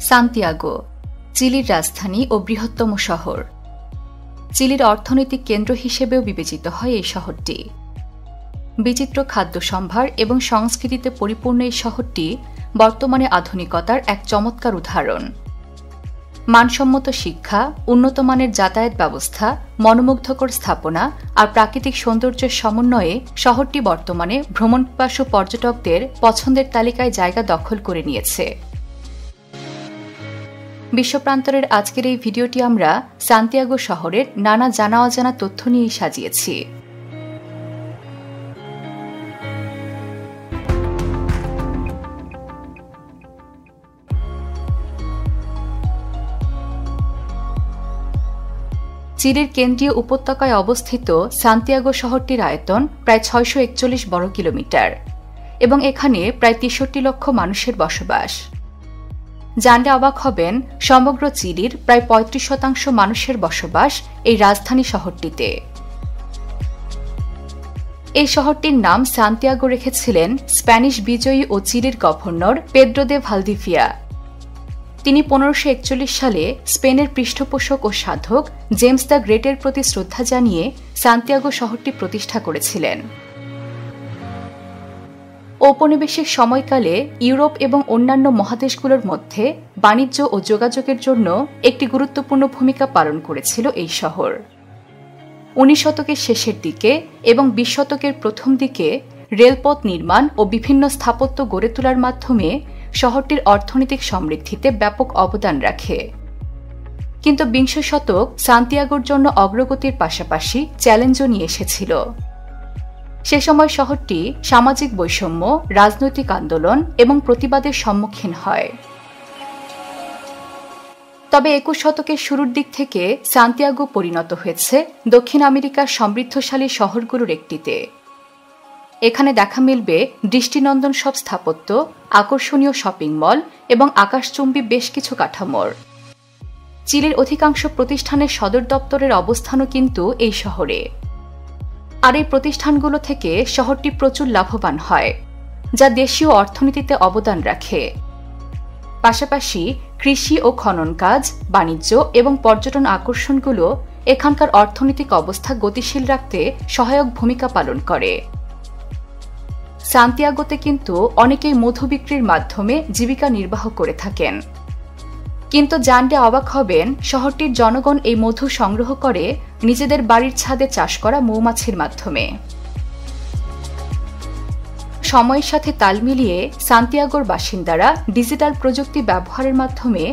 Santiago, চিলির রাজধানী ও বৃহত্তম শহর। চিলির অর্থনৈতিক কেন্দ্র হিসেবেও বিবেচিত হয় এই শহরটি। বিচিত্র খাদ্য সম্ভার এবং সংস্কৃতিতে পরিপূর্ণ এই শহরটি বর্তমানে আধুনিকতার এক চমৎকার উদাহরণ। মানসম্মত শিক্ষা, উন্নতমানের যাতায়াত ব্যবস্থা, মনোমুগ্ধকর স্থাপনা আর প্রাকৃতিক সৌন্দর্যের সমন্বয়ে শহরটি বর্তমানে ভ্রমণপিপাসু পর্যটকদের পছন্দের তালিকায় জায়গা দখল করে নিয়েছে। বিশ্বপ্রান্তরের আজকের এই ভিডিওটি আমরা সান্তিয়াগো শহরের নানা জানা অজানা তথ্য নিয়ে সাজিয়েছি। চিলির কেন্দ্রীয় উপত্যকায় অবস্থিত সান্তিয়াগো শহরটির আয়তন প্রায় ৬৪১ বর্গ কিলোমিটার এবং এখানে প্রায় ৬৩ লক্ষ মানুষের বসবাস। জানলে অবাক হবেন, সমগ্র চিলির প্রায় ৩৫% মানুষের বসবাস এই রাজধানী শহরটিতে। এই শহরটির নাম সান্তিয়াগো রেখেছিলেন স্প্যানিশ বিজয়ী ও চিলির গভর্নর পেদ্রো দে ভালদিভিয়া। তিনি ১৫৪১ সালে স্পেনের পৃষ্ঠপোষক ও সাধক জেমস দ্য গ্রেটের প্রতি শ্রদ্ধা জানিয়ে সান্তিয়াগো শহরটি প্রতিষ্ঠা করেছিলেন। ঔপনিবেশিক সময়কালে ইউরোপ এবং অন্যান্য মহাদেশগুলোর মধ্যে বাণিজ্য ও যোগাযোগের জন্য একটি গুরুত্বপূর্ণ ভূমিকা পালন করেছিল এই শহর। ১৯ শতকের শেষের দিকে এবং ২০ শতকের প্রথম দিকে রেলপথ নির্মাণ ও বিভিন্ন স্থাপত্য গড়ে তোলার মাধ্যমে শহরটির অর্থনৈতিক সমৃদ্ধিতে ব্যাপক অবদান রাখে। কিন্তু ২০ শতক সান্তিয়াগোর জন্য অগ্রগতির পাশাপাশি চ্যালেঞ্জও নিয়ে এসেছিল। সে সময় শহরটি সামাজিক বৈষম্য, রাজনৈতিক আন্দোলন এবং প্রতিবাদের সম্মুখীন হয়। তবে ২১ শতকের শুরুর দিক থেকে সান্তিয়াগো পরিণত হয়েছে দক্ষিণ আমেরিকার সমৃদ্ধশালী শহরগুলোর একটিতে। এখানে দেখা মিলবে দৃষ্টিনন্দন সব স্থাপত্য, আকর্ষণীয় শপিং মল এবং আকাশচুম্বী বেশ কিছু কাঠামোর। চিলির অধিকাংশ প্রতিষ্ঠানের সদর দপ্তরের অবস্থানও কিন্তু এই শহরে। আর এই প্রতিষ্ঠানগুলো থেকে শহরটি প্রচুর লাভবান হয়, যা দেশীয় অর্থনীতিতে অবদান রাখে। পাশাপাশি কৃষি ও খনন কাজ, বাণিজ্য এবং পর্যটন আকর্ষণগুলো এখানকার অর্থনৈতিক অবস্থা গতিশীল রাখতে সহায়ক ভূমিকা পালন করে। সান্তিয়াগোতে কিন্তু অনেকেই মধু বিক্রির মাধ্যমে জীবিকা নির্বাহ করে থাকেন। কিন্তু জানলে অবাক হবেন, শহরটির জনগণ এই মধু সংগ্রহ করে নিজেদের বাড়ির ছাদে চাষ করা মৌমাছির মাধ্যমে। সময়ের সাথে তাল মিলিয়ে সান্তিয়াগোর বাসিন্দারা ডিজিটাল প্রযুক্তি ব্যবহারের মাধ্যমে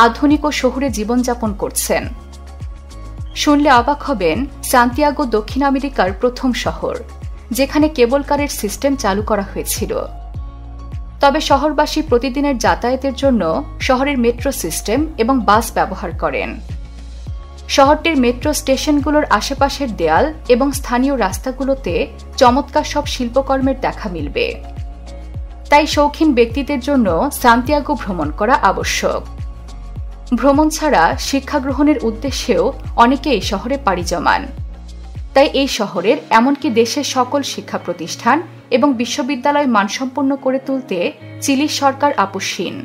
আধুনিক ও শহুরে জীবনযাপন করছেন। শুনলে অবাক হবেন, সান্তিয়াগো দক্ষিণ আমেরিকার প্রথম শহর যেখানে কেবল কারের সিস্টেম চালু করা হয়েছিল। তবে শহরবাসী প্রতিদিনের যাতায়াতের জন্য শহরের মেট্রো সিস্টেম এবং বাস ব্যবহার করেন। শহরটির মেট্রো স্টেশনগুলোর আশেপাশের দেয়াল এবং স্থানীয় রাস্তাগুলোতে চমৎকার সব শিল্পকর্মের দেখা মিলবে। তাই শৌখিন ব্যক্তিদের জন্য সান্তিয়াগো ভ্রমণ করা আবশ্যক। ভ্রমণ ছাড়া শিক্ষা গ্রহণের উদ্দেশ্যেও অনেকে এই শহরে পাড়ি জমান। তাই এই শহরের এমনকি দেশের সকল শিক্ষা প্রতিষ্ঠান এবং বিশ্ববিদ্যালয় মানসম্পন্ন করে তুলতে চিলির সরকার আপোষহীন।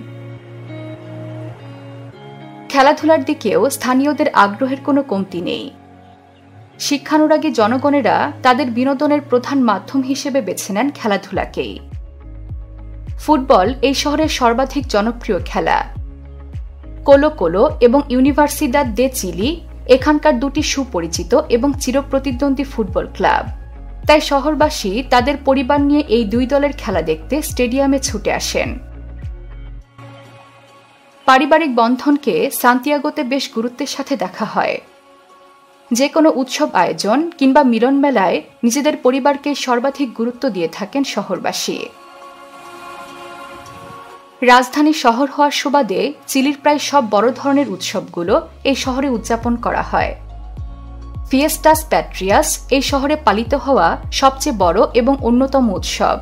খেলাধুলার দিকেও স্থানীয়দের আগ্রহের কোনো কমতি নেই। শিক্ষানুরাগী জনগণেরা তাদের বিনোদনের প্রধান মাধ্যম হিসেবে বেছে নেন খেলাধুলাকেই। ফুটবল এই শহরের সর্বাধিক জনপ্রিয় খেলা। কোলো কোলো এবং ইউনিভার্সিদাদ দে চিলি এখানকার দুটি সুপরিচিত এবং চিরপ্রতিদ্বন্দ্বী ফুটবল ক্লাব। তাই শহরবাসী তাদের পরিবার নিয়ে এই দুই দলের খেলা দেখতে স্টেডিয়ামে ছুটে আসেন। পারিবারিক বন্ধনকে সান্তিয়াগোতে বেশ গুরুত্বের সাথে দেখা হয়। যে কোনো উৎসব আয়োজন কিংবা মিলন মেলায় নিজেদের পরিবারকে সর্বাধিক গুরুত্ব দিয়ে থাকেন শহরবাসী। রাজধানী শহর হওয়ার সুবাদে চিলির প্রায় সব বড় ধরনের উৎসবগুলো এই শহরে উদযাপন করা হয়। ফিয়েস্টাস প্যাট্রিয়াস এই শহরে পালিত হওয়া সবচেয়ে বড় এবং অন্যতম উৎসব।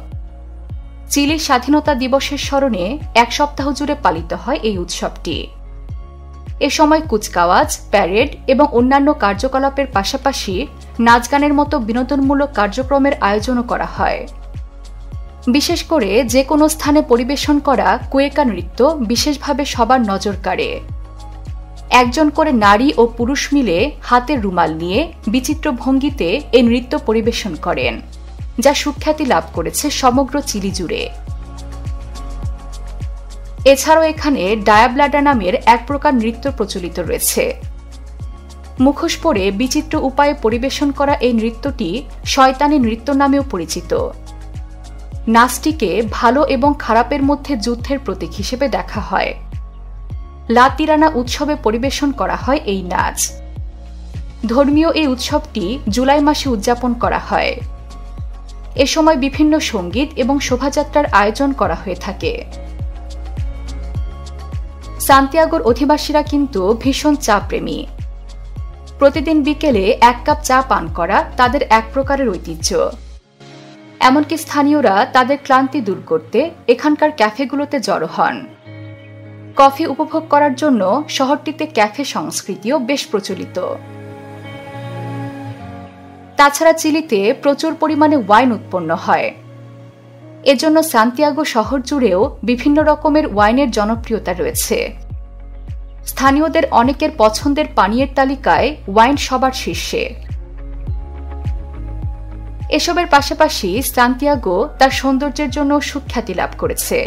চিলির স্বাধীনতা দিবসের স্মরণে এক সপ্তাহ জুড়ে পালিত হয় এই উৎসবটি। এ সময় কুচকাওয়াজ, প্যারেড এবং অন্যান্য কার্যকলাপের পাশাপাশি নাচ গানের মতো বিনোদনমূলক কার্যক্রমের আয়োজনও করা হয়। বিশেষ করে যে কোনো স্থানে পরিবেশন করা কুয়েকা নৃত্য বিশেষভাবে সবার নজর কাড়ে। একজন করে নারী ও পুরুষ মিলে হাতের রুমাল নিয়ে বিচিত্র ভঙ্গিতে এই নৃত্য পরিবেশন করেন, যা সুখ্যাতি লাভ করেছে সমগ্র চিলি জুড়ে। এছাড়াও এখানে ডায়াব্লাডা নামের এক প্রকার নৃত্য প্রচলিত রয়েছে। মুখোশ পরে বিচিত্র উপায়ে পরিবেশন করা এই নৃত্যটি শয়তানি নৃত্য নামেও পরিচিত। নাচটিকে ভালো এবং খারাপের মধ্যে যুদ্ধের প্রতীক হিসেবে দেখা হয়। লা তিরানা উৎসবে পরিবেশন করা হয় এই নাচ। ধর্মীয় এই উৎসবটি জুলাই মাসে উদযাপন করা হয়। এ সময় বিভিন্ন সঙ্গীত এবং শোভাযাত্রার আয়োজন করা হয়ে থাকে। সান্তিয়াগোর অধিবাসীরা কিন্তু ভীষণ চা প্রেমী। প্রতিদিন বিকেলে 1 কাপ চা পান করা তাদের এক প্রকারের ঐতিহ্য। এমনকি স্থানীয়রা তাদের ক্লান্তি দূর করতে এখানকার ক্যাফেগুলোতে জড়ো হন। কফি উপভোগ করার জন্য শহরটিতে ক্যাফে সংস্কৃতিও বেশ প্রচলিত। তাছাড়া চিলিতে প্রচুর পরিমাণে ওয়াইন উৎপন্ন হয়। এজন্য সান্তিয়াগো শহর জুড়েও বিভিন্ন রকমের ওয়াইনের জনপ্রিয়তা রয়েছে। স্থানীয়দের অনেকের পছন্দের পানীয়ের তালিকায় ওয়াইন সবার শীর্ষে। এসবের পাশাপাশি সান্তিয়াগো তার সৌন্দর্যের জন্য সুখ্যাতি লাভ করেছে।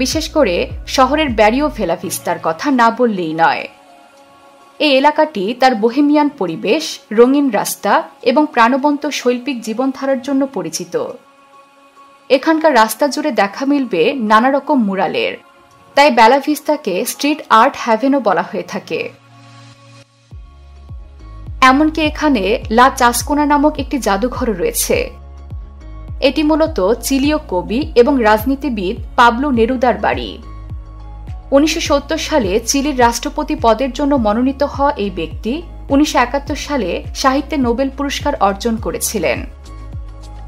বিশেষ করে শহরের ব্যারিও ভেলা ভিস্তার কথা না বললেই নয়। এই এলাকাটি তার বোহেমিয়ান পরিবেশ, রঙিন রাস্তা এবং প্রাণবন্ত শৈল্পিক জীবনধারার জন্য পরিচিত। এখানকার রাস্তা জুড়ে দেখা মিলবে নানা রকম মুরালের, তাই বেলা ভিস্তাকে স্ট্রিট আর্ট হ্যাভেনও বলা হয়ে থাকে। এমনকি এখানে লা চাসকোনা নামক একটি জাদুঘরও রয়েছে। এটি মূলত চিলীয় কবি এবং রাজনীতিবিদ পাবলো নেরুদার বাড়ি। 1970 সালে চিলির রাষ্ট্রপতি পদের জন্য মনোনীত হওয়া এই ব্যক্তি 1971 সালে সাহিত্যে নোবেল পুরস্কার অর্জন করেছিলেন।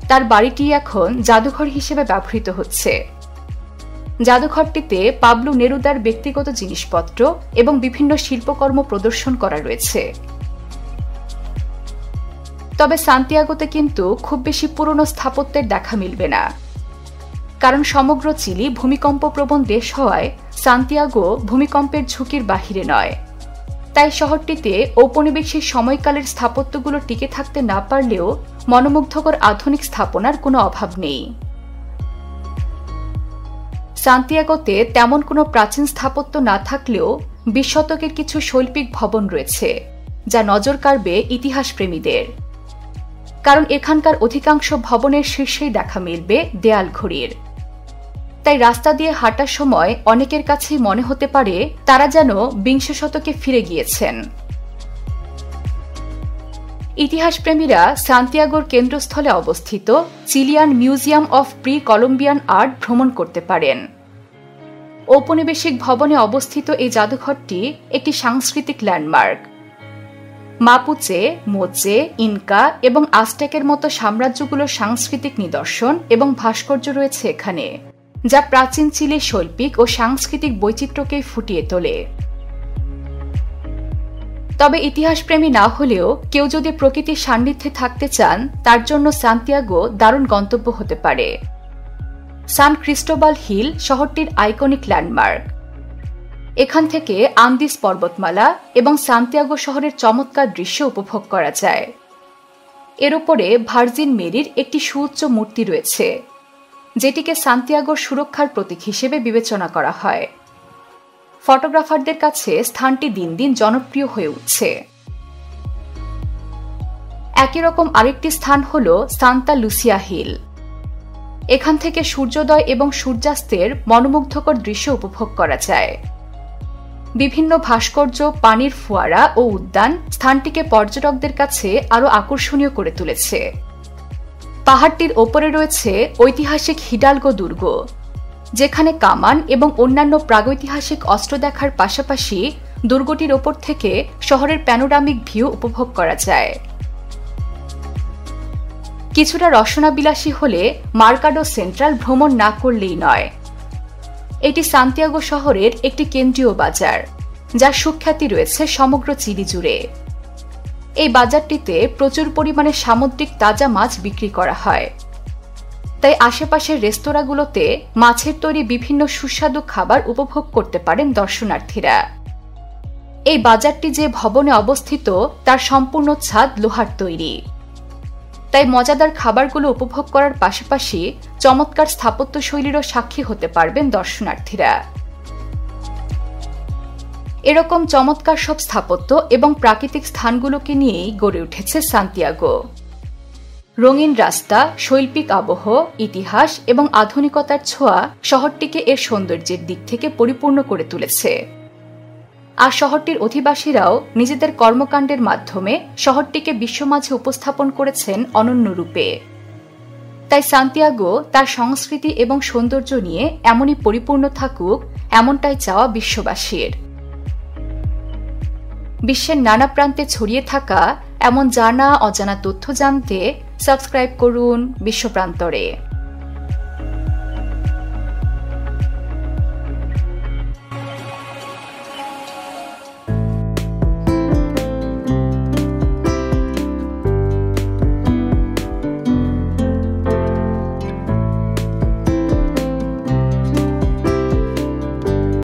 তার বাড়িটি এখন জাদুঘর হিসেবে ব্যবহৃত হচ্ছে। জাদুঘরটিতে পাবলো নেরুদার ব্যক্তিগত জিনিসপত্র এবং বিভিন্ন শিল্পকর্ম প্রদর্শন করা রয়েছে। তবে সান্তিয়াগোতে কিন্তু খুব বেশি পুরনো স্থাপত্যের দেখা মিলবে না, কারণ সমগ্র চিলি ভূমিকম্প প্রবণ দেশ হওয়ায় সান্তিয়াগো ভূমিকম্পের ঝুঁকির বাহিরে নয়। তাই শহরটিতে ঔপনিবেশিক সময়কালের স্থাপত্যগুলো টিকে থাকতে না পারলেও মনোমুগ্ধকর আধুনিক স্থাপনার কোনো অভাব নেই। সান্তিয়াগোতে তেমন কোনো প্রাচীন স্থাপত্য না থাকলেও 20 শতকের কিছু শৈল্পিক ভবন রয়েছে, যা নজর কাড়বে ইতিহাসপ্রেমীদের। কারণ এখানকার অধিকাংশ ভবনের শীর্ষেই দেখা মিলবে দেয়াল ঘড়ির। তাই রাস্তা দিয়ে হাঁটার সময় অনেকের কাছেই মনে হতে পারে তারা যেন 20 শতকে ফিরে গিয়েছেন। ইতিহাসপ্রেমীরা সান্তিয়াগোর কেন্দ্রস্থলে অবস্থিত Chilean museum of pre Columbian art ভ্রমণ করতে পারেন। ঔপনিবেশিক ভবনে অবস্থিত এই জাদুঘরটি একটি সাংস্কৃতিক ল্যান্ডমার্ক। মাপুচে, মোচে, ইনকা এবং আজটেকের মতো সাম্রাজ্যগুলোর সাংস্কৃতিক নিদর্শন এবং ভাস্কর্য রয়েছে এখানে, যা প্রাচীন চিলির শৈল্পিক ও সাংস্কৃতিক বৈচিত্র্যকেই ফুটিয়ে তোলে। তবে ইতিহাসপ্রেমী না হলেও কেউ যদি প্রকৃতির সান্নিধ্যে থাকতে চান, তার জন্য সান্তিয়াগো দারুণ গন্তব্য হতে পারে। সান ক্রিস্টোবাল হিল শহরটির আইকনিক ল্যান্ডমার্ক। এখান থেকে আন্দিস পর্বতমালা এবং সান্তিয়াগো শহরের চমৎকার দৃশ্য উপভোগ করা যায়। এর উপরে ভার্জিন মেরির একটি সুউচ্চ মূর্তি রয়েছে, যেটিকে সান্তিয়াগোর সুরক্ষার প্রতীক হিসেবে বিবেচনা করা হয়। ফটোগ্রাফারদের কাছে স্থানটি দিন দিন জনপ্রিয় হয়ে উঠছে। একই রকম আরেকটি স্থান হল সান্তা লুসিয়া হিল। এখান থেকে সূর্যোদয় এবং সূর্যাস্তের মনোমুগ্ধকর দৃশ্য উপভোগ করা যায়। বিভিন্ন ভাস্কর্য, পানির ফোয়ারা ও উদ্যান স্থানটিকে পর্যটকদের কাছে আরও আকর্ষণীয় করে তুলেছে। পাহাড়টির ওপরে রয়েছে ঐতিহাসিক হিডালগো দুর্গ, যেখানে কামান এবং অন্যান্য প্রাগৈতিহাসিক অস্ত্র দেখার পাশাপাশি দুর্গটির ওপর থেকে শহরের প্যানোরামিক ভিউ উপভোগ করা যায়। কিছুটা রসনাবিলাসী হলে মার্কাডো সেন্ট্রাল ভ্রমণ না করলেই নয়। এটি সান্তিয়াগো শহরের একটি কেন্দ্রীয় বাজার, যার সুখ্যাতি রয়েছে সমগ্র চিলি জুড়ে। এই বাজারটিতে প্রচুর পরিমাণে সামুদ্রিক তাজা মাছ বিক্রি করা হয়। তাই আশেপাশের রেস্তোরাঁগুলোতে মাছের তৈরি বিভিন্ন সুস্বাদু খাবার উপভোগ করতে পারেন দর্শনার্থীরা। এই বাজারটি যে ভবনে অবস্থিত তার সম্পূর্ণ ছাদ লোহার তৈরি, তাই মজাদার খাবারগুলো উপভোগ করার পাশাপাশি চমৎকার স্থাপত্যশৈলীরও সাক্ষী হতে পারবেন দর্শনার্থীরা। এরকম চমৎকার সব স্থাপত্য এবং প্রাকৃতিক স্থানগুলোকে নিয়েই গড়ে উঠেছে সান্তিয়াগো। রঙিন রাস্তা, শৈল্পিক আবহ, ইতিহাস এবং আধুনিকতার ছোঁয়া শহরটিকে এর সৌন্দর্যের দিক থেকে পরিপূর্ণ করে তুলেছে। আর শহরটির অধিবাসীরাও নিজেদের কর্মকাণ্ডের মাধ্যমে শহরটিকে বিশ্বমাঝে উপস্থাপন করেছেন অনন্য রূপে। তাই সান্তিয়াগো তার সংস্কৃতি এবং সৌন্দর্য নিয়ে এমনই পরিপূর্ণ থাকুক, এমনটাই চাওয়া বিশ্ববাসীর। বিশ্বের নানা প্রান্তে ছড়িয়ে থাকা এমন জানা অজানা তথ্য জানতে সাবস্ক্রাইব করুন বিশ্বপ্রান্তরে।